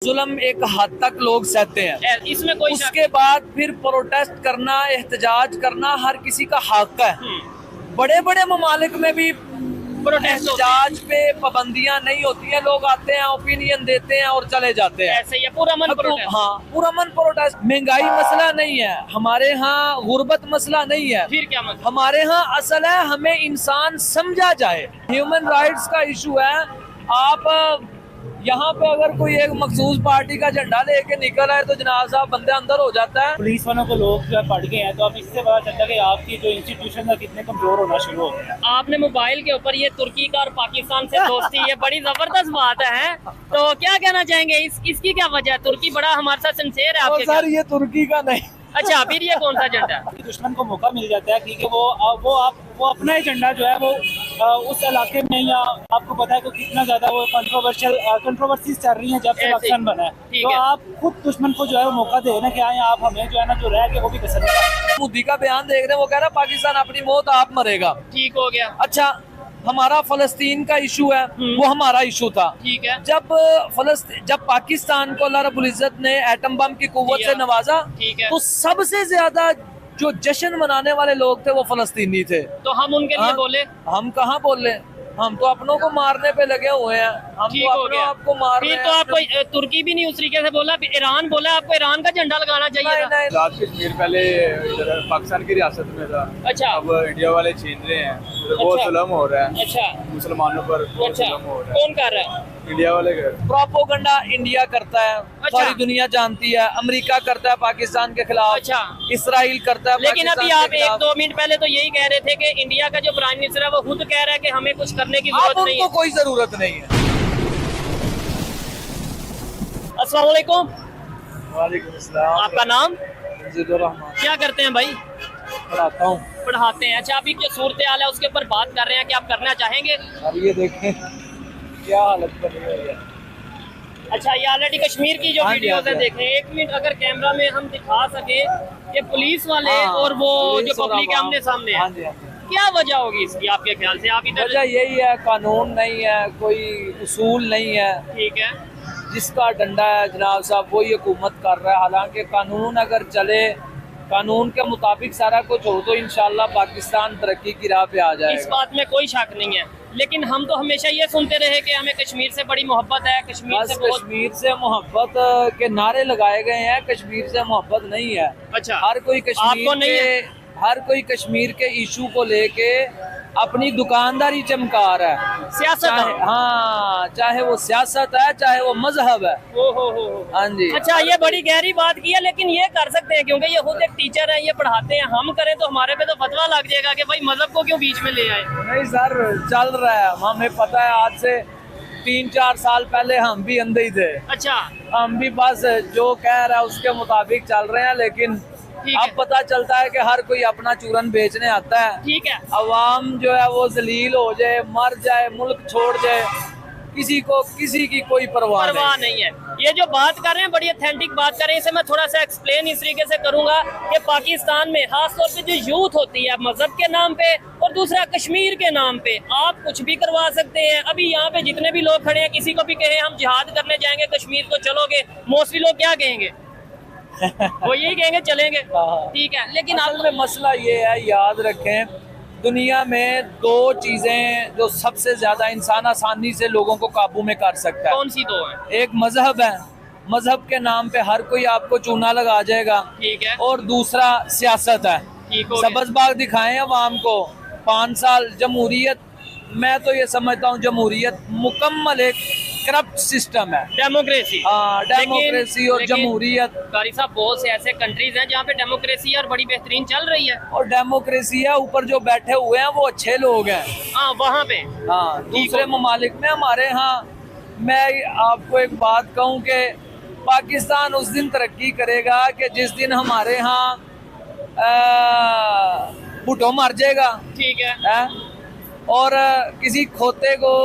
जुल्म एक हद तक लोग सहते हैं, इसमें कोई उसके बाद फिर प्रोटेस्ट करना, एहतजाज करना हर किसी का हक है। बड़े बड़े ममालिक में भी एहतजाज पे पाबंदियां नहीं होती है, लोग आते हैं, ओपिनियन देते हैं और चले जाते हैं। ऐसे ही है, पूरा मन प्रोटेस्ट। हाँ, पूरा मन प्रोटेस्ट। महंगाई मसला नहीं है हमारे यहाँ, गुर्बत मसला नहीं है, फिर क्या मतलब? हमारे यहाँ असल है हमें इंसान समझा जाए। ह्यूमन राइट्स का इशू है। आप यहाँ पे अगर कोई एक मखसूस पार्टी का झंडा लेके निकल आए तो जनाब साहब बंदे अंदर हो जाता है। पुलिस वालों को लोग जो है पढ़ गए हैं, तो अब इससे पता चलता है कि आपकी जो इंस्टीट्यूशन है कितने कमजोर होना शुरू हो गया। आपने मोबाइल के ऊपर ये तुर्की का और पाकिस्तान से दोस्ती, ये बड़ी जबरदस्त बात है। तो क्या कहना चाहेंगे, इसकी क्या वजह है? तुर्की बड़ा हमारे साथ सिंसियर है आपके? सर ये तुर्की का नहीं। अच्छा, फिर ये कौन सा झंडा है? दुश्मन को मौका मिल जाता है क्योंकि वो अपना ही झंडा जो है वो उस इलाके में, या आपको पता है कि कितना ज्यादा वो कंट्रोवर्सीज चल रही हैं जब से पाकिस्तान बना है, तो आप खुद दुश्मन को जो है वो मौका दे ना कि आए आप हमें जो है ना जो रह के वो भी पसंद है। मोदी का बयान देख रहे हैं, वो कह रहा है पाकिस्तान अपनी मौत आप मरेगा। ठीक हो गया। अच्छा, हमारा फलस्तीन का इशू है, वो हमारा इशू था। ठीक है। जब पाकिस्तान को अल्लाह रब्बुल इज्जत ने एटम बम की कुव्वत से नवाजा, ठीक है, तो सबसे ज्यादा जो जश्न मनाने वाले लोग थे वो फलस्तीनी थे। तो हम उनके लिए बोले? हम कहाँ बोले, हम तो अपनों को मारने पे लगे हुए हैं। हम ठीक तो हो अपने गया। आप को मार रहे फिर हैं। तो आपको तुर्की भी नहीं उस तरीके से बोला, ईरान बोला आपको ईरान का झंडा लगाना चाहिए था। नहीं, आजाद कश्मीर पहले इधर पाकिस्तान की रियासत में था। अच्छा। अब इंडिया वाले छीन रहे हैं, बहुत जुल्म हो रहा है। अच्छा, मुसलमानों पर बहुत अच्छा, जुल्म हो रहा कौन कर रहा है? है, इंडिया वाले कर। प्रोपोगंडा इंडिया करता है, अच्छा। सारी दुनिया जानती है। अमेरिका करता है पाकिस्तान के खिलाफ, अच्छा। इसराइल करता है लेकिन अभी पाकिस्तान आप के खिलाफ। 1-2 मिनट पहले तो यही कह रहे थे कि इंडिया का जो प्राइम मिनिस्टर है वो खुद कह रहा है कि हमें कुछ करने की अब जरूरत नहीं उनको है। कोई जरूरत नहीं है। अस्सलाम वालेकुम, वालेकुम अस्सलाम। आपका नाम? मंजीर रहमान। क्या करते हैं भाई? पढ़ाता हूँ। पढ़ाते हैं। अच्छा, अभी जो सूरत हाल है उसके ऊपर बात कर रहे हैं कि आप करना चाहेंगे? अब ये देखें क्या हालत बनी हुई है। अच्छा, ये ऑलरेडी कश्मीर की जो हाँ जी, वीडियोस हाँ है जी। देखें, एक मिनट अगर कैमरा में हम दिखा सके कि पुलिस वाले और वो जो पुलिस और पब्लिक आवाम। आमने सामने है, हाँ जी, हाँ जी। क्या वजह होगी इसकी आपके ख्याल से? आप इधर। वजह यही है, कानून नहीं है, कोई उसूल नहीं है। ठीक है। जिसका डंडा है जनाब साहब वही हुकूमत कर रहा है। हालांकि कानून अगर चले, कानून के मुताबिक सारा कुछ हो तो इंशाल्लाह पाकिस्तान तरक्की की राह पे आ इस जाएगा। बात में कोई शक नहीं है, लेकिन हम तो हमेशा ये सुनते रहे कि हमें कश्मीर से बड़ी मोहब्बत है, कश्मीर बस से बहुत। कश्मीर से मोहब्बत के नारे लगाए गए हैं, कश्मीर से मोहब्बत नहीं है। अच्छा, हर कोई आपको नहीं है? हर कोई कश्मीर के इशू को लेके अपनी दुकानदारी चमका रहा है। सियासत है। हाँ, चाहे वो सियासत है, चाहे वो मजहब है। हो। हाँ जी। अच्छा, ये बड़ी गहरी बात की है, लेकिन ये कर सकते हैं क्योंकि ये खुद एक टीचर है, ये पढ़ाते हैं। हम करें तो हमारे पे तो फतवा लग जाएगा कि भाई मजहब को क्यों बीच में ले आए। नहीं सर, चल रहा है, हमें पता है। आज से 3-4 साल पहले हम भी अंधे ही थे। अच्छा, हम भी बस जो कह रहा है उसके मुताबिक चल रहे हैं, लेकिन ठीक अब है। पता चलता है कि हर कोई अपना चूरन बेचने आता है। ठीक है। अवाम जो है वो जलील हो जाए, मर जाए, मुल्क छोड़ जाए, किसी की कोई परवाह नहीं है। ये जो बात कर रहे हैं बड़ी ऑथेंटिक बात कर रहे हैं, इसे मैं थोड़ा सा एक्सप्लेन इस तरीके से करूंगा कि पाकिस्तान में खासतौर पे जो यूथ होती है मजहब के नाम पे और दूसरा कश्मीर के नाम पे आप कुछ भी करवा सकते हैं। अभी यहाँ पे जितने भी लोग खड़े हैं, किसी को भी कहे हम जिहाद करने जाएंगे कश्मीर को, चलोगे? मोस्टली लोग क्या कहेंगे? वो यही कहेंगे चलेंगे। ठीक है, लेकिन असल में मसला ये है, याद रखें, दुनिया में 2 चीजें जो सबसे ज्यादा इंसान आसानी से लोगों को काबू में कर सकता है। कौन सी 2 है? एक मजहब है, मजहब के नाम पे हर कोई आपको चूना लगा जाएगा। ठीक है। और दूसरा सियासत है। ठीक हो गया। सब्ज़ बाग दिखाएं अवाम को 5 साल जमहूरियत। मैं तो ये समझता हूँ जमहूरियत मुकम्मल एक करप्ट सिस्टम है। डेमोक्रेसी। हाँ, डेमोक्रेसी और जमहूरियत। कारी साहब, बहुत से ऐसे कंट्रीज हैं जहाँ पे डेमोक्रेसी और बड़ी बेहतरीन चल रही है। और डेमोक्रेसी है, ऊपर जो बैठे हुए हैं वो अच्छे लोग हैं। हाँ, वहाँ पे। हाँ, दूसरे ममालिक में हमारे यहाँ, मैं आपको एक बात कहूँ कि पाकिस्तान उस दिन तरक्की करेगा कि जिस दिन हमारे यहाँ भुट्टो मर जाएगा। ठीक है। और किसी खोते को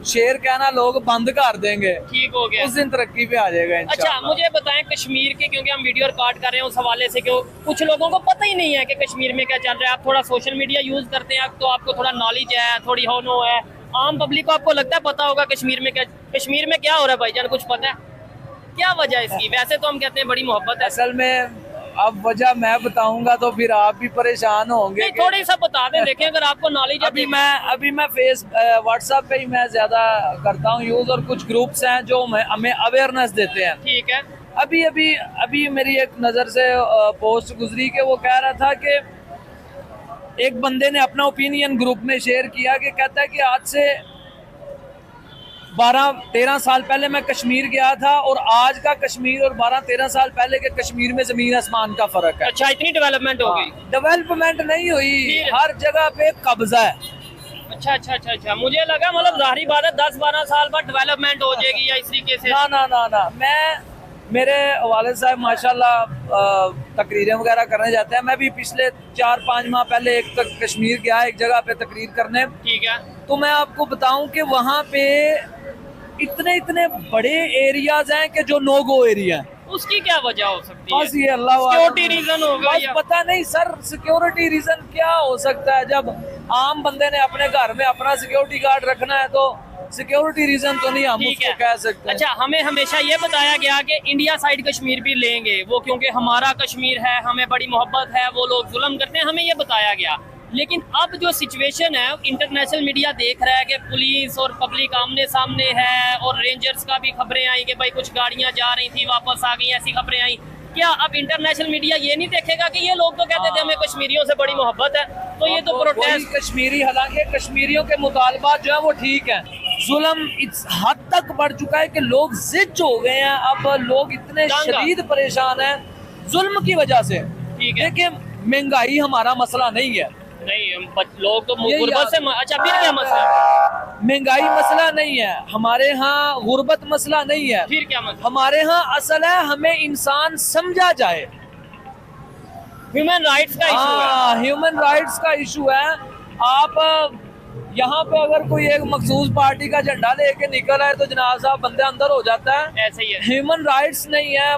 शेर कहना लोग बंद कर देंगे। ठीक हो गया। उस दिन तरक्की पे आ जाएगा अच्छा, इंशाअल्लाह। मुझे बताएं कश्मीर के, क्योंकि हम वीडियो रिकॉर्ड कर रहे हैं उस हवाले से, क्यों कुछ लोगों को पता ही नहीं है कि कश्मीर में क्या चल रहा है। आप थोड़ा सोशल मीडिया यूज करते हैं तो आपको थोड़ा नॉलेज है, थोड़ी होनो है। आम पब्लिक को आपको लगता है पता होगा कश्मीर में क्या हो रहा है? भाईजान कुछ पता है? क्या वजह है इसकी? वैसे तो हम कहते हैं बड़ी मोहब्बत है। असल में अब वजह मैं बताऊंगा तो फिर आप भी परेशान होंगे। नहीं, थोड़ी सा बता दें, देखें अगर आपको नॉलेज है। अभी मैं व्हाट्सएप पे ही मैं ज्यादा करता हूँ यूज, और कुछ ग्रुप्स हैं जो हमें अवेयरनेस देते हैं। ठीक है। अभी मेरी एक नज़र से पोस्ट गुजरी के वो कह रहा था कि एक बंदे ने अपना ओपिनियन ग्रुप में शेयर किया कि कहता है कि आज से 12-13 साल पहले मैं कश्मीर गया था और आज का कश्मीर और 12-13 साल पहले के कश्मीर में जमीन आसमान का फर्क है। अच्छा, इतनी डेवलपमेंट हो गई? डेवलपमेंट नहीं हुई, हर जगह पे कब्जा है। अच्छा, मुझे लगा मतलब जाहिर बात है 10-12 साल बाद डेवलपमेंट हो जाएगी या इस तरीके से। ना, मेरे वालिद साहब माशाल्लाह तकरीरें वगैरह करने जाते हैं। मैं भी पिछले 4-5 माह पहले एक कश्मीर गया, एक जगह पे तकरीर करने। ठीक है। तो मैं आपको बताऊं कि वहाँ पे इतने बड़े एरियाज हैं कि जो नो गो एरिया है। उसकी क्या वजह हो सकती है? बस ये अल्लाह सिक्योरिटी रीजन होगा बस या? पता नहीं सर, सिक्योरिटी रीजन क्या हो सकता है? जब आम बंदे ने अपने घर में अपना सिक्योरिटी गार्ड रखना है तो सिक्योरिटी रीजन तो नहीं हम उसको कह सकते। अच्छा, हमें हमेशा ये बताया गया कि इंडिया साइड कश्मीर भी लेंगे वो, क्योंकि हमारा कश्मीर है, हमें बड़ी मोहब्बत है, वो लोग जुल्म करते हैं, हमें ये बताया गया। लेकिन अब जो सिचुएशन है, इंटरनेशनल मीडिया देख रहा है कि पुलिस और पब्लिक आमने सामने है, और रेंजर्स का भी खबरें आई कि भाई कुछ गाड़ियां जा रही थी वापस आ गई, ऐसी खबरें आई। क्या अब इंटरनेशनल मीडिया ये नहीं देखेगा कि ये लोग तो कहते थे हमें कश्मीरियों से बड़ी मोहब्बत है, तो ये तो प्रोटेस्ट कश्मीरी, हालांकि कश्मीरियों के मुतालबात जो है वो ठीक है, जुल्म इस हद तक बढ़ चुका है कि लोग जिद हो गए हैं। अब लोग इतने शदीद परेशान हैं जुल्म की वजह से। देखिए, महंगाई हमारा मसला नहीं है, नहीं लोग तो गुर्बत से। अच्छा, फिर क्या मसला है? महंगाई मसला नहीं है हमारे यहाँ, गुर्बत मसला नहीं है। फिर क्या मसला? हमारे यहाँ असल है हमें इंसान समझा जाए, ह्यूमन राइट्स का इशू है। ह्यूमन राइट्स का इशू है। आप यहाँ पे अगर कोई एक मखसूस पार्टी का झंडा लेके निकल आए तो जनाब साहब बंदे अंदर हो जाता है। ऐसे ही है। ह्यूमन राइट्स नहीं है,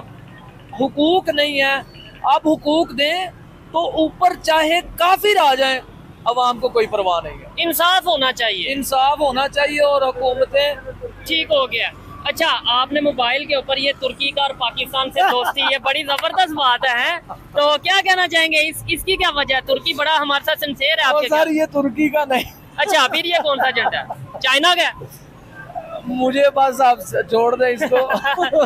हुकूक नहीं है। आप हुकूक दें तो ऊपर चाहे काफिर आ जाए, अवाम को कोई परवाह नहीं है। इंसाफ होना चाहिए, इंसाफ होना चाहिए, और हुकूमतें ठीक हो गया। अच्छा, आपने मोबाइल के ऊपर ये तुर्की का और पाकिस्तान से दोस्ती, ये बड़ी जबरदस्त बात है, तो क्या कहना चाहेंगे? इसकी क्या वजह है? तुर्की बड़ा हमारे साथ सिंसियर है आपके? सर ये तुर्की का नहीं। अच्छा, फिर ये कौन सा झंडा है? चाइना का? मुझे बस आप छोड़ दे इसको।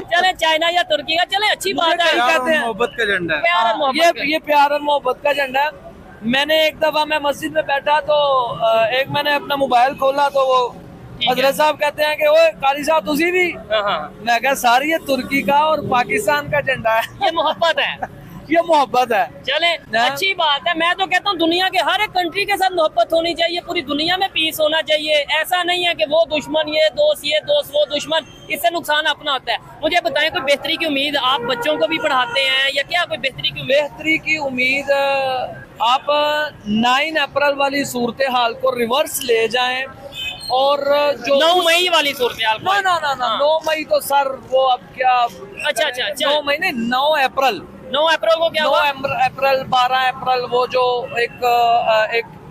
चले, चाइना या तुर्की का, चले अच्छी बात है। कहते हैं मोहब्बत का झंडा है। प्यार और मोहब्बत ये प्यार और मोहब्बत का झंडा है। मैंने एक दफा मैं मस्जिद में बैठा तो एक मैंने अपना मोबाइल खोला तो वो हजरत साहब कहते हैं कि ओए कारी साहब तुझी भी। मैं कहा सारी ये तुर्की का और पाकिस्तान का झंडा है। ये मोहब्बत है, ये मोहब्बत है। चले अच्छी बात है। मैं तो कहता हूँ दुनिया के हर एक कंट्री के साथ मोहब्बत होनी चाहिए, पूरी दुनिया में पीस होना चाहिए। ऐसा नहीं है कि वो दुश्मन ये दोस्त वो दुश्मन, इससे नुकसान अपना होता है। मुझे बताएं, कोई बेहतरी की उम्मीद आप बच्चों को भी पढ़ाते हैं या क्या? कोई बेहतरी की उम्मीद आप 9 अप्रैल वाली सूरत हाल को रिवर्स ले जाएं, और जो 9 मई वाली सूरत हाल को। ना 9 मई तो सर वो अब क्या। अच्छा 9 मई नहीं, 9 अप्रैल। 9 अप्रैल को क्या हुआ? 9 अप्रैल 12 अप्रैल वो जो एक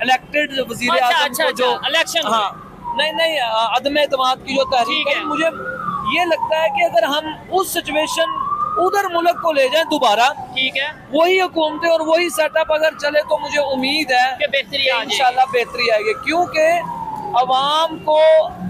इलेक्टेड वजीर आज़म जो इलेक्शन, हाँ नहीं अदम एतमाद की जो तहरीक है, मुझे ये लगता है कि अगर हम उस सिचुएशन उधर मुल्क को ले जाएं दोबारा, ठीक है, वही हुकूमतें और वही सेटअप अगर चले तो मुझे उम्मीद है कि बेहतरी इंशाल्लाह बेहतरी आएगी। क्योंकि अवाम को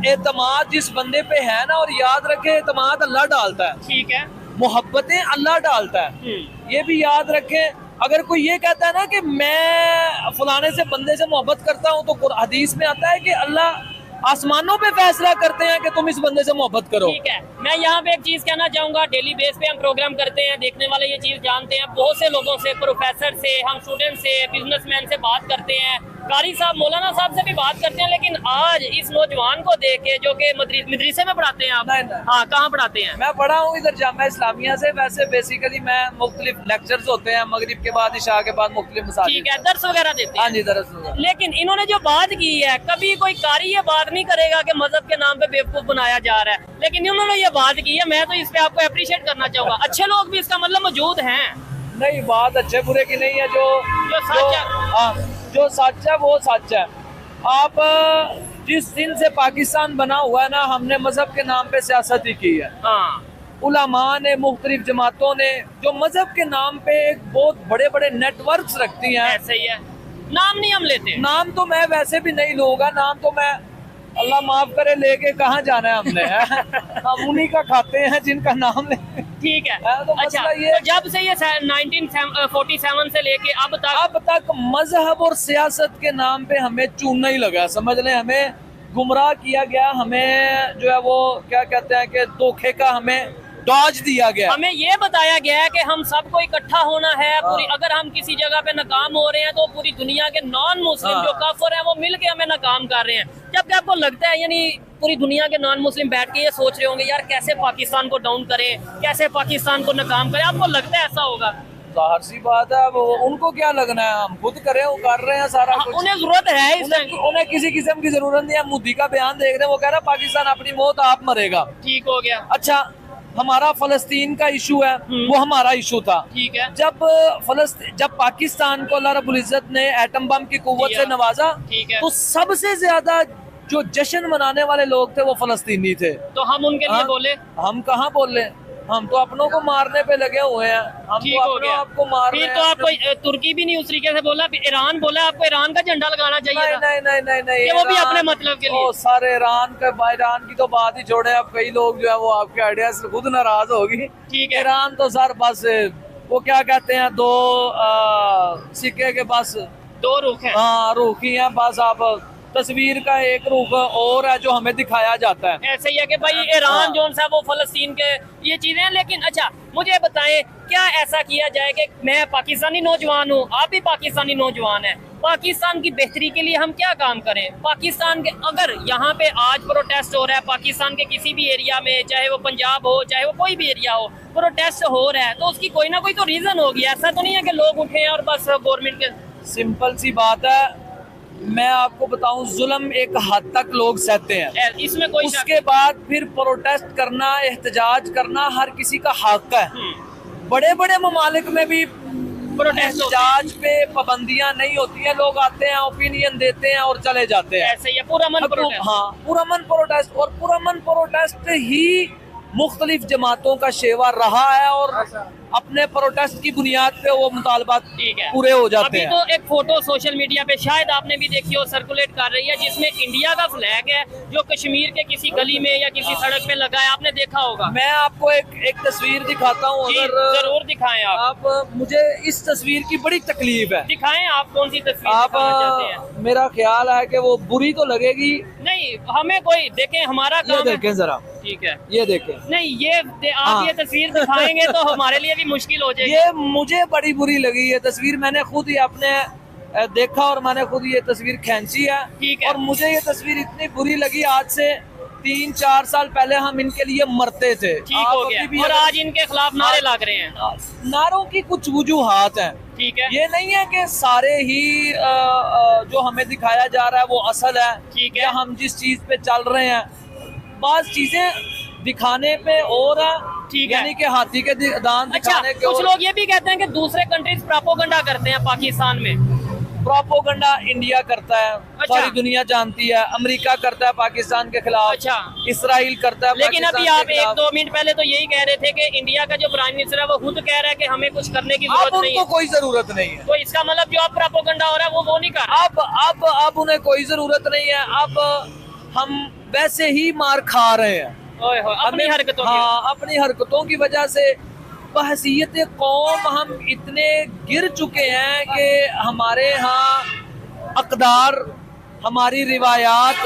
एतमाद जिस बंदे पे है ना, और याद रखे एतमाद अल्लाह डालता है, ठीक है, मोहब्बतें अल्लाह डालता है, ये भी याद रखें। अगर कोई ये कहता है ना कि मैं फलाने से बंदे से मोहब्बत करता हूँ, तो हदीस में आता है कि अल्लाह आसमानों पे फैसला करते हैं कि तुम इस बंदे से मोहब्बत करो। ठीक है, मैं यहाँ पे एक चीज कहना चाहूंगा। डेली बेस पे हम प्रोग्राम करते हैं, देखने वाले ये चीज जानते हैं। बहुत से लोगों से, प्रोफेसर से, हम स्टूडेंट से, बिजनेसमैन से बात करते हैं, कारी साहब मौलाना साहब से भी बात करते हैं। लेकिन आज इस नौजवान को देख के, जो कि मदरसे में पढ़ाते हैं आप? हाँ, कहाँ पढ़ाते हैं? मैं पढ़ा हूँ इधर जामिया इस्लामिया से। वैसे बेसिकली मैं मुख्तलिफ लेक्चर्स होते हैं मगरिब के बाद, इशा के बाद, मुख्तलिफ मसाजिद। ठीक है, दर्स वगैरह देते हैं? हाँ जी, दर्स। लेकिन इन्होंने जो बात की है, कभी कोई कारी ये बात नहीं करेगा कि मजहब के नाम पे बेवकूफ बनाया जा रहा है, लेकिन इन्होंने ये बात की है। मैं तो इस पे आपको अप्रिशिएट करना चाहूंगा। अच्छे लोग भी इसका मतलब मौजूद हैं। नहीं, बात अच्छे बुरे की नहीं है, जो सच है, हाँ, जो सच है वो सच है। आप जिस दिन से पाकिस्तान बना हुआ है ना, हमने मजहब के नाम पे सियासत ही की है। हाँ, उलमा ने, मुख्तलिफ जमातों ने जो मजहब के नाम पे एक बहुत बड़े बड़े नेटवर्क्स रखती हैं। ऐसे ही है, नाम नहीं हम लेते। नाम तो मैं वैसे भी नहीं लूंगा, नाम तो मैं अल्लाह माफ करे लेके कहाँ जाना है हमने हम उन्हीं का खाते हैं जिनका नाम ले। ठीक है। तो अच्छा, ये तो जब से ये 1947 से लेके अब तक मजहब और सियासत के नाम पे हमें चूना ही लगा, समझ लें। हमें गुमराह किया गया, हमें जो है वो क्या कहते हैं कि धोखे का हमें डॉज दिया गया। हमें ये बताया गया है कि हम सबको इकट्ठा होना है पूरी, अगर हम किसी जगह पे नाकाम हो रहे हैं तो पूरी दुनिया के नॉन मुस्लिम जो काफिर हैं वो मिलके हमें नाकाम कर रहे हैं। जबकि आपको लगता है यानी पूरी दुनिया के नॉन मुस्लिम बैठ के ये सोच रहे होंगे यार कैसे पाकिस्तान को डाउन करें, कैसे पाकिस्तान को नाकाम करें। आपको लगता है ऐसा होगा? जाहिर सी बात है, वो उनको क्या लगना है, हम खुद करें, वो कर रहे हैं सारा कुछ। उन्हें जरूरत है, उन्हें किसी किस्म की जरूरत नहीं है। मोदी का बयान देख रहे हैं, वो कह रहा है पाकिस्तान अपनी मौत आप मरेगा। ठीक हो गया। अच्छा, हमारा फलस्तीन का इशू है, वो हमारा इशू था। ठीक है। जब पाकिस्तान को अल्लाह रब्बुल इज्जत ने एटम बम की कुव्वत से नवाजा, तो सबसे ज्यादा जो जश्न मनाने वाले लोग थे वो फलस्तीनी थे। तो हम उनके लिए बोले? हम कहाँ बोले, हम तो अपनों को मारने पे लगे हुए हैं। हम तो अपने आप को मार रहे हैं। तो आपको तुर्की भी नहीं उस तरीके से बोला, ईरान बोला आपको ईरान का झंडा लगाना चाहिए था? नहीं, वो भी अपने मतलब के लिए। सारे ईरान की तो बात ही छोड़े, अब कई लोग जो है वो आपके आइडिया से खुद नाराज होगी। ठीक है। ईरान तो सर बस वो क्या कहते हैं, दो सिक्के के बस दो रुख हैं। हाँ, रुख ही हैं बस। आप तस्वीर का एक रुख और है जो हमें दिखाया जाता है। ऐसे ही है कि भाई ईरान जो सा वो फलस्तीन के ये चीजें। लेकिन अच्छा मुझे बताएं, क्या ऐसा किया जाए कि मैं पाकिस्तानी नौजवान हूँ, आप भी पाकिस्तानी नौजवान हैं, पाकिस्तान की बेहतरी के लिए हम क्या काम करें? पाकिस्तान के अगर यहाँ पे आज प्रोटेस्ट हो रहा है पाकिस्तान के किसी भी एरिया में, चाहे वो पंजाब हो चाहे वो कोई भी एरिया हो, प्रोटेस्ट हो रहा है तो उसकी कोई ना कोई तो रीजन होगी। ऐसा तो नहीं है कि लोग उठे और बस गवर्नमेंट के। सिंपल सी बात है, मैं आपको बताऊं, जुल्म एक हद तक लोग सहते हैं, इसमें कोई उसके बाद फिर प्रोटेस्ट करना, एहतजाज करना हर किसी का हक है। बड़े बड़े ममालिक में भी एहतजाज पे पाबंदियां नहीं होती हैं, लोग आते हैं, ओपिनियन देते हैं और चले जाते हैं। ऐसे ही पुरअमन प्रोटेस्ट। हाँ, पुरअमन प्रोटेस्ट। और पुरअमन प्रोटेस्ट ही मुख्तलिफ जमातों का शेवा रहा है और अपने प्रोटेस्ट की बुनियाद पे वो मुतालबात पूरे हो जाते हैं। अभी तो एक फोटो सोशल मीडिया पे शायद आपने भी देखी हो, सर्कुलेट कर रही है, जिसमें इंडिया का फ्लैग है जो कश्मीर के किसी गली में या किसी सड़क पे लगा है, आपने देखा होगा। मैं आपको एक तस्वीर दिखाता हूँ, अगर जरूर दिखाएं आप। मुझे इस तस्वीर की बड़ी तकलीफ है। दिखाएं आप कौन सी तस्वीर चाहते हैं। मेरा ख्याल है कि वो बुरी तो लगेगी नहीं, हमें कोई देखें, हमारा काम देखें जरा। ठीक है, ये देखें। नहीं ये आप ये तस्वीर दिखाएंगे तो हमारे लिए भी मुश्किल हो जाएगी। ये मुझे बड़ी बुरी लगी ये तस्वीर, मैंने खुद ही अपने देखा और मैंने खुद ये तस्वीर खींची है। ठीक है। और मुझे ये तस्वीर इतनी बुरी लगी, आज से 3-4 साल पहले हम इनके लिए मरते थे। ठीक हो गया। और आज इनके खिलाफ नारे लग रहे हैं। नारों की कुछ वजूहात हैं। ठीक है। ये नहीं है कि सारे ही जो हमें दिखाया जा रहा है वो असल है। ठीक है। या हम जिस चीज पे चल रहे हैं, बात चीजें दिखाने पे और ठीक है, यानी कि हाथी के दांत दिखाने के। कुछ लोग ये भी कहते हैं कि दूसरे कंट्रीज प्रोपोगंडा करते हैं पाकिस्तान में। प्रोपोगंडा इंडिया करता है, सारी दुनिया जानती है। अमेरिका करता है पाकिस्तान के खिलाफ। अच्छा। इसराइल करता है। लेकिन अभी आप 1-2 मिनट पहले तो यही कह रहे थे कि इंडिया का जो प्राइम मिनिस्टर है वो खुद कह रहा है कि हमें कुछ करने की जरूरत नहीं है। कोई जरूरत नहीं है। तो इसका मतलब जो अब प्रोपोगंडा हो रहा है वो नहीं कर रहा। अब उन्हें कोई जरूरत नहीं है। अब हम वैसे ही मार खा रहे हैं अपनी हरकतों अपनी हरकतों की वजह से। बहसीयत कौम हम इतने गिर चुके हैं कि हमारे यहाँ अक़दार, हमारी रिवायात,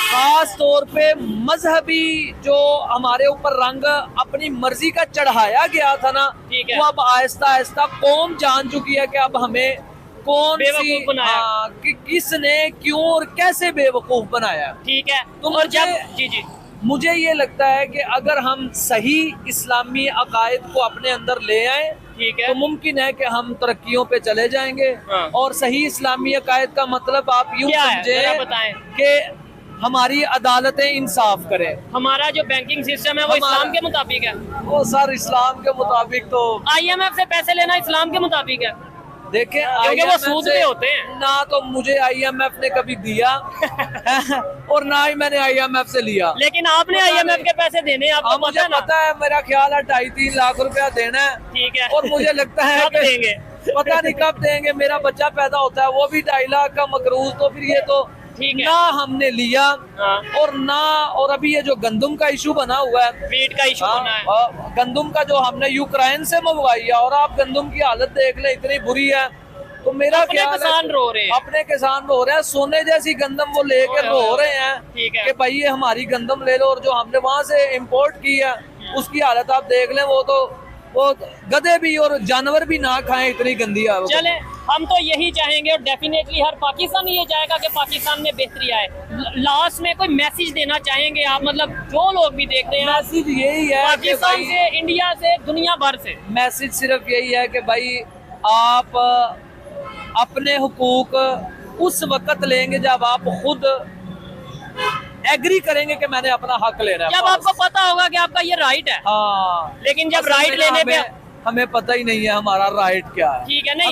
खास तौर पे मजहबी जो हमारे ऊपर रंग अपनी मर्जी का चढ़ाया गया था ना, वो अब आहिस्ता आहिस्ता कौम जान चुकी है कि अब हमें कौन सी कि किसने क्यों और कैसे बेवकूफ बनाया। ठीक है। तो जी मुझे ये लगता है कि अगर हम सही इस्लामी अकायद को अपने अंदर ले आए, ठीक है, तो मुमकिन है कि हम तरक्कियों पे चले जाएंगे। और सही इस्लामी अकायद का मतलब आप यूँ समझें कि हमारी अदालतें इंसाफ करें। हमारा जो बैंकिंग सिस्टम है वो इस्लाम के मुताबिक है। वो सर इस्लाम के मुताबिक तो IMF से पैसे लेना इस्लाम के मुताबिक है। देखें क्योंकि वो IMF सूद से पे होते हैं। ना तो मुझे IMF ने कभी दिया और ना ही मैंने IMF से लिया। लेकिन आपने पता IMF नहीं। के पैसे देने हैं, आपको मुझे ना? पता है, मेरा ख्याल है 2.5-3 लाख रुपया देना है। ठीक है। और मुझे लगता है कब कि देंगे? पता नहीं कब देंगे। मेरा बच्चा पैदा होता है वो भी 2.5 लाख का मकरूज, तो फिर ये तो ठीक है। ना हमने लिया हाँ। और ना, और अभी ये जो गंदम का इशू बना हुआ है, वीट का इशू बना है। गंदम का जो हमने यूक्रेन से मंगवाई है, और आप गंदम की हालत देख ले, इतनी बुरी है। तो मेरा अपने ख्याल किसान है रो रहे हैं। अपने किसान रो रहे हैं, सोने जैसी गंदम वो लेके रो रहे हैं ठीक है। कि भाई ये हमारी गंदम ले लो। और जो हमने वहां से इम्पोर्ट की है उसकी हालत आप देख लें, वो गधे भी और जानवर भी ना खाएं, इतनी गंदी है वो। चले, हम तो यही चाहेंगे और डेफिनेटली हर पाकिस्तानी ये चाहेगा कि पाकिस्तान में बेहतरी आए। लास्ट में कोई मैसेज देना चाहेंगे आप, मतलब जो लोग भी देख रहे हैं, मैसेज यही है कि पाकिस्तान भाई, से, इंडिया से, दुनिया भर से? मैसेज सिर्फ यही है कि भाई आप अपने हुकूक उस वक्त लेंगे जब आप खुद एग्री करेंगे कि मैंने अपना हक लेना है। जब आपको पता होगा कि आपका ये राइट है। हाँ, लेकिन जब असल राइट में लेने पे हमें पता ही नहीं है हमारा राइट क्या है। ठीक है, नहीं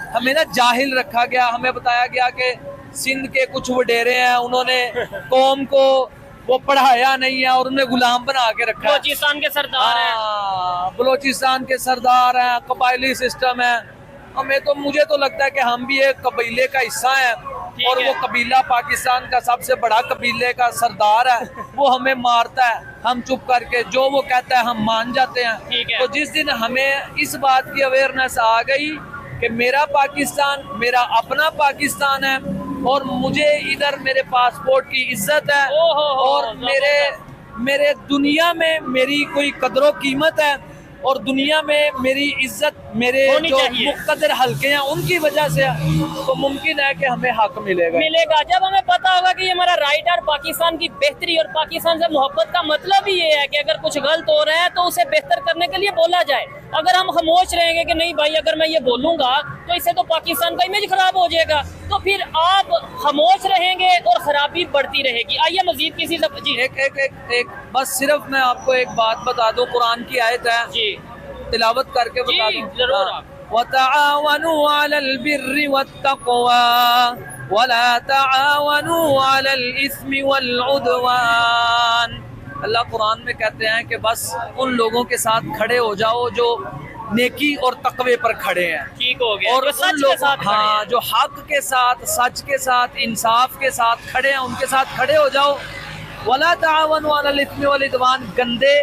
हमें ना जाहिल रखा गया। हमें बताया गया कि सिंध के कुछ वडेरे हैं, उन्होंने कौम को वो पढ़ाया नहीं है और उन्हें गुलाम बना के रखा है। बलोचिस्तान के सरदार हैं। बलोचिस्तान के सरदार हैं, कबायली सिस्टम है। मुझे तो लगता है कि हम भी एक कबीले का हिस्सा है, और वो कबीला पाकिस्तान का सबसे बड़ा कबीले का सरदार है। वो हमें मारता है, हम चुप करके जो वो कहता है हम मान जाते हैं। तो जिस दिन हमें इस बात की अवेयरनेस आ गई कि मेरा पाकिस्तान मेरा अपना पाकिस्तान है, और मुझे इधर मेरे पासपोर्ट की इज्जत है, और मेरे दुनिया में मेरी कोई कदर कीमत है, और दुनिया में मेरी इज्जत मेरे जो मुक़द्दर हल्के हैं उनकी वजह से, तो मुमकिन है कि हमें हक मिलेगा। जब हमें पता होगा कि ये हमारा राइट है और पाकिस्तान की बेहतरी और पाकिस्तान से मोहब्बत का मतलब ही ये है कि अगर कुछ गलत हो रहा है तो उसे बेहतर करने के लिए बोला जाए। अगर हम खामोश रहेंगे कि नहीं भाई अगर मैं ये बोलूंगा तो इससे तो पाकिस्तान का इमेज खराब हो जाएगा, तो फिर आप खामोश रहेंगे और खराबी बढ़ती रहेगी। आइए मजीद किसी से जी एक बस सिर्फ मैं आपको एक बात बता दूं, कुरान की आयत है जी, तिलावत करके बता दूं। जरूर। वतआवनु अलल बिर्रि वत्तक़वा वला तआवनु अलल इस्मि वल उद्वान। अल्लाह कुरान में कहते हैं कि बस उन लोगों के साथ खड़े हो जाओ जो नेकी और तकवे पर खड़े हैं। ठीक हो गया। और उन लोग जो हक के साथ, सच के साथ, इंसाफ के साथ खड़े हैं, उनके साथ खड़े हो जाओ। वला तावनु अलल इस्मि वल उद्वान, गंदे,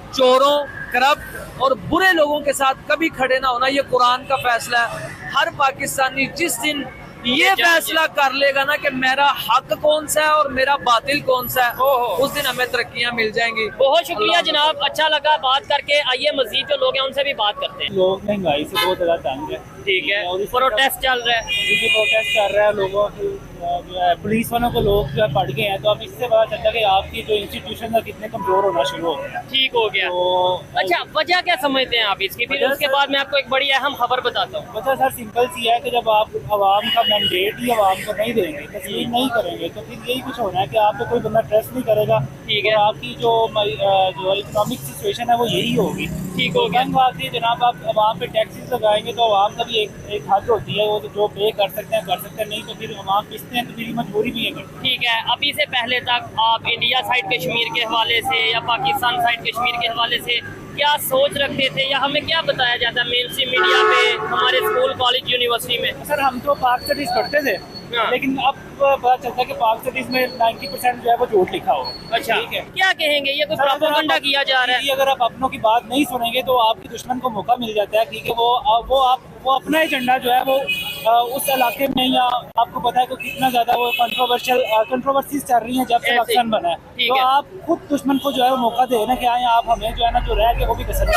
चोरों, करप्ट और बुरे लोगों के साथ कभी खड़े ना होना। ये कुरान का फैसला है। हर पाकिस्तानी जिस दिन ये फैसला कर लेगा ना कि मेरा हक कौन सा है और मेरा बातिल कौन सा है, उस दिन हमें तरक्कियां मिल जाएंगी। बहुत शुक्रिया जनाब, अच्छा लगा बात करके। आइए मजीद जो लोग हैं उनसे भी बात करते हैं। लोग महंगाई से बहुत ज्यादा तंग है। ठीक है, प्रोटेस्ट चल रहा है। प्रोटेस्ट कर रहा है, लोगों की जो है पुलिस वालों को लोग जो है पढ़ गए हैं, तो अब इससे पता चलता है कि आपकी जो इंस्टीट्यूशन है कितने कमजोर होना शुरू हो गया। ठीक हो गया। तो अच्छा, वजह क्या समझते हैं आप इसकी? फिर उसके बाद मैं आपको एक बड़ी अहम खबर बताता हूँ। वजह सर सिंपल सी है कि जब आप आवाम का मैंडेट ही आवाम को नहीं देंगे, तस्लीम नहीं करेंगे, तो फिर यही कुछ होना है कि आप पे कोई बंदा ट्रस्ट नहीं करेगा। ठीक है, आपकी जो इकोनॉमिक सिचुएशन है वो यही होगी। ठीक हो गया। आखिरी जनाब, आप आवाम पे टैक्सेस लगाएंगे तो आवाम का भी एक हद होती है, वो तो जो पे कर सकते हैं, नहीं तो फिर आवाम पिसते हैं, तो फिर मजबूरी भी है करते। ठीक है, अभी से पहले तक आप इंडिया साइड कश्मीर के हवाले से या पाकिस्तान साइड कश्मीर के हवाले से क्या सोच रखते थे, या हमें क्या बताया जाता है मेन स्ट्रीम मीडिया पे, हमारे स्कूल, कॉलेज, यूनिवर्सिटी में? सर हम तो पाक स्टडीज पढ़ते थे, लेकिन अब पता चलता है कि पाक स्टडीज में 90% जो है वो झूठ लिखा हो। अच्छा, ठीक है, क्या कहेंगे? ये कोई प्रोपेगेंडा किया जा रहा है। अगर आप अपनों की बात नहीं सुनेंगे तो आपके दुश्मन को मौका मिल जाता है, क्योंकि वो अपना एजेंडा जो है वो उस इलाके में, या आपको पता है कि कितना ज्यादा वो कंट्रोवर्सीज चल रही हैं जब से पाकिस्तान बना है, तो आप खुद दुश्मन को जो है वो मौका दे ना कि आए आप हमें जो है ना जो रह गया वो भी कसर।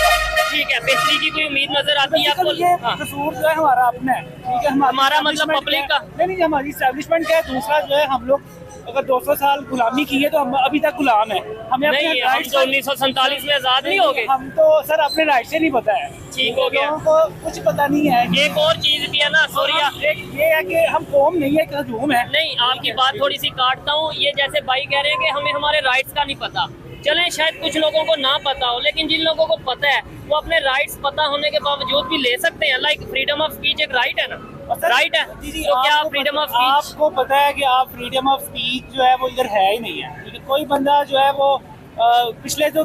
ठीक है, बेहतरी की कोई उम्मीद नजर आती है आपको? ये कसूर जो है हमारा अपना है। ठीक है, हमारा मतलब पब्लिक का नहीं, हमारी एस्टैब्लिशमेंट का है। दूसरा जो है, हम लोग अगर 200 साल गुलामी की है तो हम अभी तक गुलाम है। हमें अपने राइट्स 1947 में आजाद नहीं हो गए। हम तो सर अपने राइट से नहीं पता है। ठीक हो गया, लोगों को कुछ पता नहीं है। एक और चीज भी है ना, सोरिया, ये है कि हम कौम नहीं है, हजूम है। नहीं, आपकी बात थोड़ी सी काटता हूँ। ये जैसे भाई कह रहे हैं कि हमें हमारे राइट्स का नहीं पता, चलें शायद कुछ लोगों को ना पता हो, लेकिन जिन लोगों को पता है वो अपने राइट्स पता होने के बावजूद भी ले सकते हैं। लाइक फ्रीडम ऑफ स्पीच एक राइट है ना, राइट है। तो क्या फ्रीडम ऑफ स्पीच, आपको पता है कि आप फ्रीडम ऑफ स्पीच जो है वो इधर है ही नहीं है, क्योंकि कोई बंदा जो है वो पिछले जो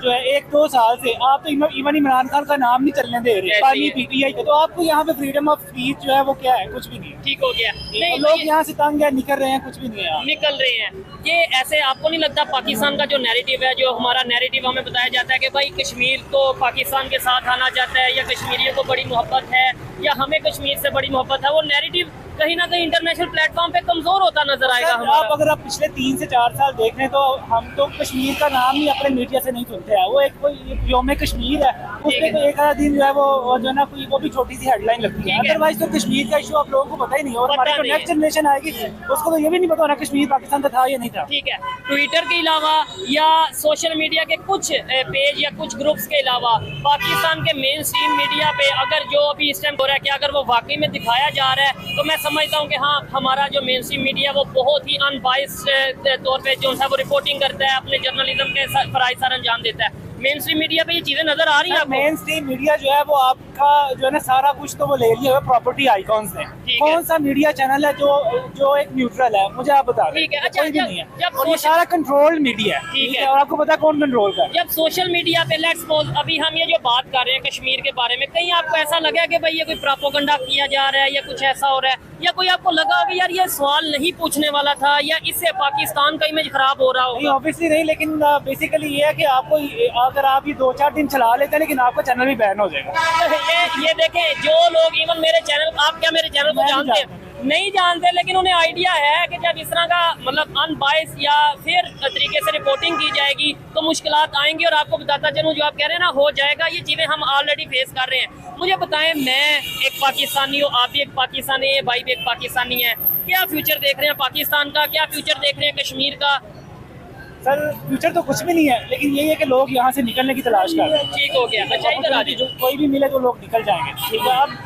है 1-2 साल से आप तो इवन इमरान खान का नाम नहीं चलने दे रहे, पानी पीटीआई के, तो आपको यहाँ पे फ्रीडम ऑफ स्पीच जो है वो क्या है, कुछ भी नहीं है। ठीक हो गया। नहीं लोग यहाँ से तंग है, निकल रहे हैं, कुछ भी नहीं है, निकल रहे हैं। ये ऐसे आपको नहीं लगता पाकिस्तान का जो नैरेटिव है, जो हमारा नैरेटिव हमें बताया जाता है कि भाई कश्मीर तो पाकिस्तान के साथ आना चाहता है, या कश्मीरियों को बड़ी मोहब्बत है, या हमें कश्मीर से बड़ी मोहब्बत है, वो नैरेटिव कहीं ना कहीं इंटरनेशनल प्लेटफॉर्म पे कमजोर होता नजर आएगा हमारा। अगर आप पिछले 3 से 4 साल देख रहे हैं तो हम तो कश्मीर का नाम ही अपने मीडिया से नहीं सुनते हैं। वो एक कोई योम कश्मीर है, उसके तो एक आधा दिन जो है वो जो है ना वो भी छोटी सी हेडलाइन लगती है, अदरवाइज तो कश्मीर का इशू आप लोगों को पता ही नहीं। और हमारी जो नेक्स्ट जनरेशन आएगी उसको तो ये भी नहीं पता होना कश्मीर पाकिस्तान का था या नहीं था। ठीक है, ट्विटर के अलावा या सोशल मीडिया के कुछ पेज या कुछ ग्रुप्स के अलावा पाकिस्तान के मेन स्ट्रीम मीडिया पे अगर जो अभी इस टाइम हो रहा है कि अगर वो वाकई में दिखाया जा रहा है, तो मैं समझता हूँ कि हाँ हमारा जो मेन स्ट्रीम मीडिया वो बहुत ही अनबाइस्ड तौर पे जो है वो रिपोर्टिंग करता है, अपने जर्नलिज्म के फराइज सर अंजाम देता है। मेन स्ट्रीम मीडिया पे ये चीजें नजर आ रही हैं। मेन स्ट्रीम मीडिया जो है वो आपका जो है ना सारा कुछ तो वो ले लिया है प्रॉपर्टी आइकॉन्स ने। कौन सा मीडिया चैनल है जो एक न्यूट्रल है, मुझे आप बता दें। ठीक है, अच्छा कोई भी नहीं है, जब और ये सारा कंट्रोल्ड मीडिया है। ठीक है, और आपको पता है कौन कंट्रोल कर। जब सोशल मीडिया पे लेट्स सपोज अभी हम ये जो बात कर रहे हैं कश्मीर के बारे में, कहीं आपको ऐसा लगा कि भाई ये कोई प्रोपेगेंडा किया जा रहा है या कुछ ऐसा हो रहा है, या कोई आपको लगा कि यार ये सवाल नहीं पूछने वाला था, या इससे पाकिस्तान का इमेज खराब हो रहा होगा? नहीं, ऑब्वियसली नहीं, लेकिन बेसिकली ये है कि आपको अगर आप ये 2-4 दिन चला लेते हैं लेकिन आपका चैनल भी बैन हो जाएगा। ये देखें जो लोग इवन मेरे चैनल, आप क्या मेरे चैनल को जानते हैं? नहीं जानते, लेकिन उन्हें आइडिया है कि जब इस तरह का मतलब अनबाइस या फिर तरीके से रिपोर्टिंग की जाएगी तो मुश्किलात आएंगी। और आपको बताता चलूँ जो आप कह रहे हैं ना हो जाएगा, ये चीज़ें हम ऑलरेडी फेस कर रहे हैं। मुझे बताएं, मैं एक पाकिस्तानी हूँ, आप भी एक पाकिस्तानी है, भाई भी एक पाकिस्तानी है, क्या फ्यूचर देख रहे हैं पाकिस्तान का, क्या फ्यूचर देख रहे हैं कश्मीर का? सर फ्यूचर तो कुछ भी नहीं है, लेकिन यही है कि लोग यहाँ से निकलने की तलाश कर रहे हैं। ठीक हो गया, अच्छा इधर आ जाइए। कोई भी मिले तो लोग निकल जाएंगे। ठीक है, अब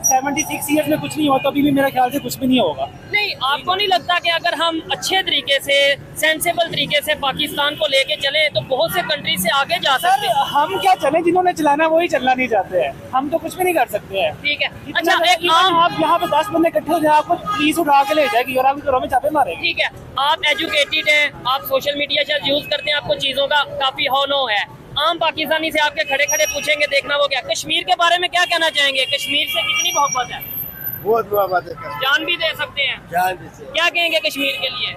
76 ईयर्स में कुछ नहीं होता, अभी भी मेरे ख्याल से कुछ भी नहीं होगा। नहीं, आपको नहीं लगता कि अगर हम अच्छे तरीके से सेंसेबल तरीके से पाकिस्तान को लेके चले तो बहुत से कंट्री से आगे जा सकते हैं? हम क्या चले, जिन्होंने चलाना वही चलना नहीं चाहते हैं, हम तो कुछ भी नहीं कर सकते हैं। ठीक है, अच्छा एक आप यहाँ पे 10 बंदे इकट्ठे हो जाए, आपको पुलिस उठा के ले जाएगी और आपके घरों में छापे मारेगी। ठीक है, आप एजुकेटेड हैं, आप सोशल मीडिया शायद यूज करते हैं, आपको चीजों का काफी हौनो है। आम पाकिस्तानी से आपके खड़े खड़े पूछेंगे, देखना वो क्या कश्मीर के बारे में क्या कहना चाहेंगे? कश्मीर से कितनी मोहब्बत है? बहुत मोहब्बत है, जान भी दे सकते हैं। जान भी से क्या कहेंगे कश्मीर के लिए?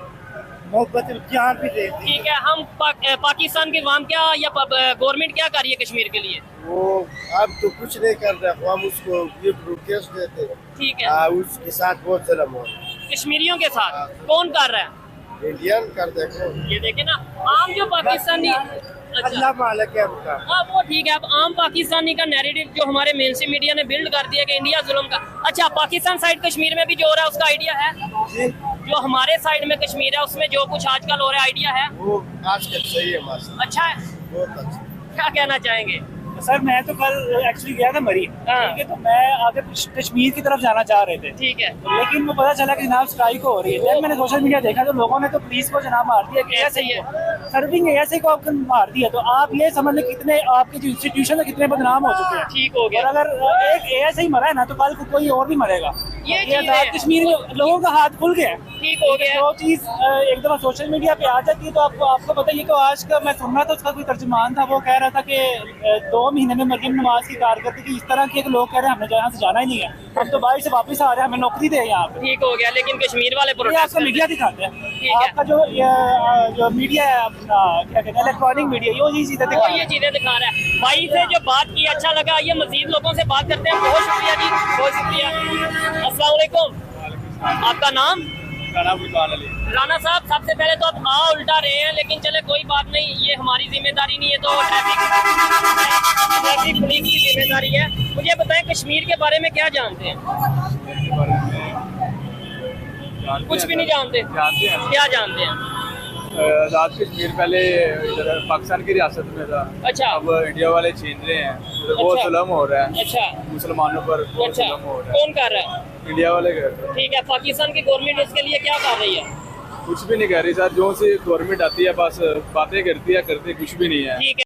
मोहब्बत जान भी देती है। ठीक है, हम पाकिस्तान के वाम क्या या गवर्नमेंट क्या कर रही है कश्मीर के लिए? वो अब तो कुछ नहीं कर रहे, हम उसको केस देते हैं। ठीक है, उसके साथ बहुत जुल्म हो रहा है। कश्मीरियों के साथ कौन कर रहा है? इंडियन कर देखो, ये देखे ना, आम जो पाकिस्तानी, अल्लाह मालिक है उनका। हाँ वो ठीक है। अब आम पाकिस्तानी का नैरेटिव जो हमारे मेन स्ट्रीम मीडिया ने बिल्ड कर दिया कि इंडिया जुल्म का, अच्छा पाकिस्तान साइड कश्मीर में भी जो हो रहा है उसका आइडिया है? जो हमारे साइड में कश्मीर है उसमें जो कुछ आजकल हो रहा है आइडिया है? वो आजकल सही है माशा, अच्छा है, बहुत अच्छा। क्या कहना चाहेंगे? सर मैं तो कल एक्चुअली गया था मरी, ठीक है, तो मैं आगे कश्मीर की तरफ जाना चाह रहे थे। ठीक है, लेकिन वो पता चला कि जनाब स्ट्राइक हो रही है। जब मैंने सोशल मीडिया देखा तो लोगों ने तो पुलिस को जनाब मार दिया कि ऐसे ही है, सर्विंग ऐसे को आपको मार दिया। तो आप ये समझ लें कितने आपके जो इंस्टीट्यूशन है कितने बदनाम हो चुके हैं। ठीक हो गया। और अगर एक ऐसे ही मरा है ना तो कल को कोई और भी मरेगा। ये आजाद कश्मीर में लोगों का हाथ खुल गया। ठीक हो गया। जो चीज एक दफा सोशल मीडिया पे आ जाती है तो आपको पता ही है। तो आज का मैं सुन रहा था, उसका कोई तर्जुमान था, वो कह रहा था कि 2 महीने में मरीम नवाज की कारकर्दगी इस तरह की लोग कह रहे हैं हमें यहाँ से जाना ही नहीं है, हम तो बाहर से वापस आ रहे हैं, हमें नौकरी दे यहाँ पे। ठीक हो गया, लेकिन कश्मीर वाले आपका मीडिया दिखाते हैं, आपका जो मीडिया है अपना क्या कहते हैं इलेक्ट्रॉनिक मीडिया, ये चीजें दिखा ये चीजें दिखा रहा है। भाई से जो बात की अच्छा लगा, ये मजीद लोगों से बात करते हैं। बहुत शुक्रिया जी, बहुत शुक्रिया। अस्सलाम वालेकुम, आपका नाम? राना साहब, सबसे पहले तो आप आ उल्टा रहे हैं, लेकिन चले कोई बात नहीं, ये हमारी जिम्मेदारी नहीं है, तो ट्रैफिक पुलिस की जिम्मेदारी है। मुझे बताएं कश्मीर के बारे में क्या जानते हैं? कुछ भी नहीं जानते? क्या जानते हैं? आज़ाद कश्मीर पहले इधर पाकिस्तान की रियासत में था। अच्छा, अब इंडिया वाले छीन रहे हैं, बहुत जुल्म हो रहा है। अच्छा, मुसलमानों पर बहुत अच्छा, जुल्म हो रहा है। कौन कर रहा है? इंडिया वाले कर रहे हैं। ठीक है, पाकिस्तान की गवर्नमेंट इसके लिए क्या कर रही है? कुछ भी नहीं कह रही सर, जो सी गवर्नमेंट आती है बस बातें करती है, करते कुछ भी नहीं है। ठीक है।